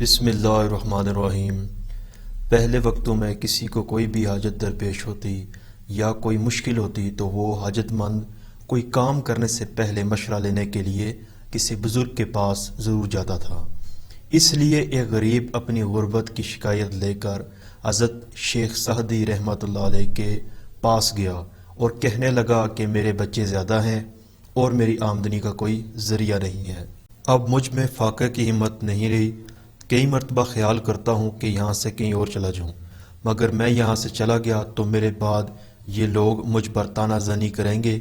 بسم اللہ الرحمن الرحیم۔ پہلے وقتوں میں کسی کو کوئی بھی حاجت درپیش ہوتی یا کوئی مشکل ہوتی تو وہ حاجت مند کوئی کام کرنے سے پہلے مشورہ لینے کے لیے کسی بزرگ کے پاس ضرور جاتا تھا۔ اس لیے ایک غریب اپنی غربت کی شکایت لے کر حضرت شیخ سعدی رحمۃ اللہ علیہ کے پاس گیا اور کہنے لگا کہ میرے بچے زیادہ ہیں اور میری آمدنی کا کوئی ذریعہ نہیں ہے۔ اب مجھ میں فاقے کی ہمت نہیں رہی۔ کئی مرتبہ خیال کرتا ہوں کہ یہاں سے کہیں اور چلا جاؤں، مگر میں یہاں سے چلا گیا تو میرے بعد یہ لوگ مجھ پر طعنہ زنی کریں گے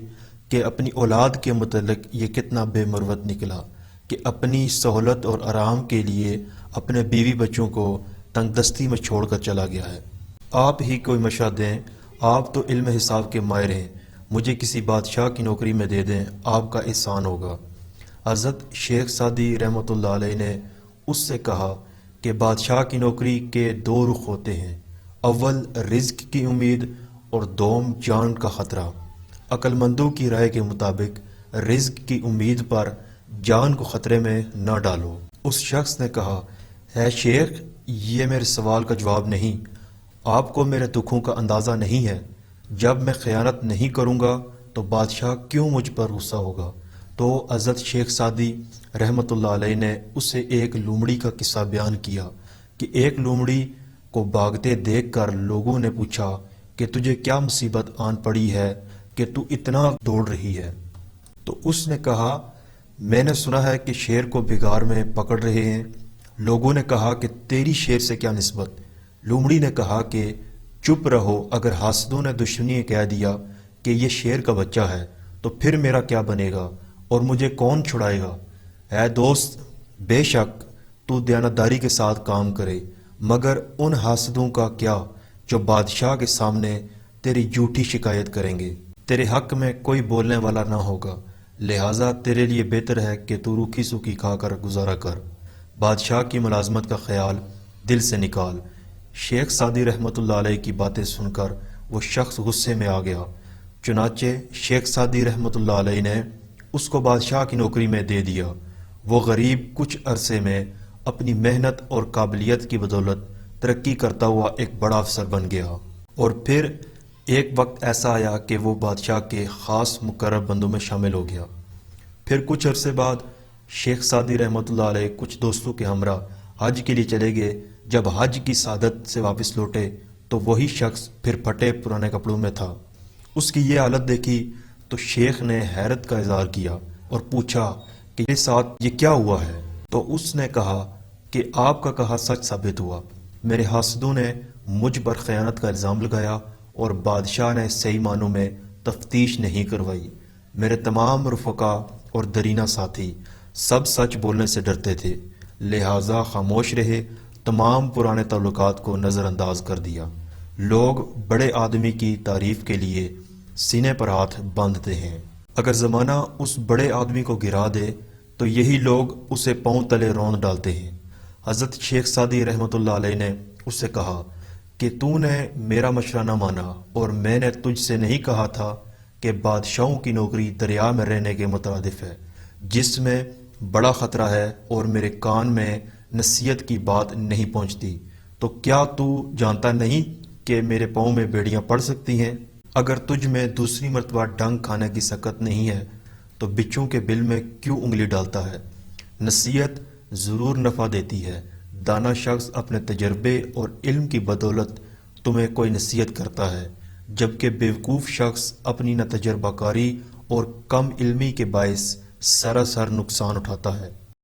کہ اپنی اولاد کے متعلق یہ کتنا بے مروت نکلا کہ اپنی سہولت اور آرام کے لیے اپنے بیوی بچوں کو تنگ دستی میں چھوڑ کر چلا گیا ہے۔ آپ ہی کوئی مشورہ دیں، آپ تو علم حساب کے ماہر ہیں، مجھے کسی بادشاہ کی نوکری میں دے دیں، آپ کا احسان ہوگا۔ حضرت شیخ سعدی رحمۃ اللہ علیہ نے اس سے کہا کہ بادشاہ کی نوکری کے دو رخ ہوتے ہیں، اول رزق کی امید اور دوم جان کا خطرہ۔ عقل مندوں کی رائے کے مطابق رزق کی امید پر جان کو خطرے میں نہ ڈالو۔ اس شخص نے کہا، اے شیخ، یہ میرے سوال کا جواب نہیں، آپ کو میرے دکھوں کا اندازہ نہیں ہے۔ جب میں خیانت نہیں کروں گا تو بادشاہ کیوں مجھ پر غصہ ہوگا؟ تو حضرت شیخ سعدی رحمۃ اللہ علیہ نے اسے ایک لومڑی کا قصہ بیان کیا کہ ایک لومڑی کو بھاگتے دیکھ کر لوگوں نے پوچھا کہ تجھے کیا مصیبت آن پڑی ہے کہ تو اتنا دوڑ رہی ہے؟ تو اس نے کہا، میں نے سنا ہے کہ شیر کو بگار میں پکڑ رہے ہیں۔ لوگوں نے کہا کہ تیری شیر سے کیا نسبت؟ لومڑی نے کہا کہ چپ رہو، اگر حاسدوں نے دشمنی کہہ دیا کہ یہ شیر کا بچہ ہے تو پھر میرا کیا بنے گا اور مجھے کون چھڑائے گا؟ اے دوست، بے شک تو دیانتداری کے ساتھ کام کرے، مگر ان حاسدوں کا کیا جو بادشاہ کے سامنے تیری جھوٹی شکایت کریں گے؟ تیرے حق میں کوئی بولنے والا نہ ہوگا، لہٰذا تیرے لیے بہتر ہے کہ تو روکھی سوکھی کھا کر گزارا کر، بادشاہ کی ملازمت کا خیال دل سے نکال۔ شیخ سعدی رحمۃ اللہ علیہ کی باتیں سن کر وہ شخص غصے میں آ گیا، چنانچہ شیخ سعدی رحمۃ اللہ علیہ نے اس کو بادشاہ کی نوکری میں دے دیا۔ وہ غریب کچھ عرصے میں اپنی محنت اور قابلیت کی بدولت ترقی کرتا ہوا ایک بڑا افسر بن گیا، اور پھر ایک وقت ایسا آیا کہ وہ بادشاہ کے خاص مقرب بندوں میں شامل ہو گیا۔ پھر کچھ عرصے بعد شیخ سعدی رحمۃ اللہ علیہ کچھ دوستوں کے ہمراہ حج کے لیے چلے گئے۔ جب حج کی سعادت سے واپس لوٹے تو وہی شخص پھر پھٹے پرانے کپڑوں میں تھا۔ اس کی یہ حالت دیکھی تو شیخ نے حیرت کا اظہار کیا اور پوچھا کہ یہ ساتھ یہ کیا ہوا ہے؟ تو اس نے کہا کہ آپ کا کہا سچ ثابت ہوا، میرے حاسدوں نے مجھ پر خیانت کا الزام لگایا اور بادشاہ نے صحیح معنوں میں تفتیش نہیں کروائی۔ میرے تمام رفقا اور درینہ ساتھی سب سچ بولنے سے ڈرتے تھے، لہٰذا خاموش رہے، تمام پرانے تعلقات کو نظر انداز کر دیا۔ لوگ بڑے آدمی کی تعریف کے لیے سینے پر ہاتھ باندھتے ہیں، اگر زمانہ اس بڑے آدمی کو گرا دے تو یہی لوگ اسے پاؤں تلے روند ڈالتے ہیں۔ حضرت شیخ سعدی رحمۃ اللہ علیہ نے اس سے کہا کہ تو نے میرا مشورہ نہ مانا، اور میں نے تجھ سے نہیں کہا تھا کہ بادشاہوں کی نوکری دریا میں رہنے کے مترادف ہے، جس میں بڑا خطرہ ہے، اور میرے کان میں نصیحت کی بات نہیں پہنچتی؟ تو کیا تو جانتا نہیں کہ میرے پاؤں میں بیڑیاں پڑ سکتی ہیں؟ اگر تجھ میں دوسری مرتبہ ڈنگ کھانے کی سکت نہیں ہے تو بچوں کے بل میں کیوں انگلی ڈالتا ہے؟ نصیحت ضرور نفع دیتی ہے، دانا شخص اپنے تجربے اور علم کی بدولت تمہیں کوئی نصیحت کرتا ہے، جبکہ بیوقوف شخص اپنی نہ تجربہ کاری اور کم علمی کے باعث سراسر نقصان اٹھاتا ہے۔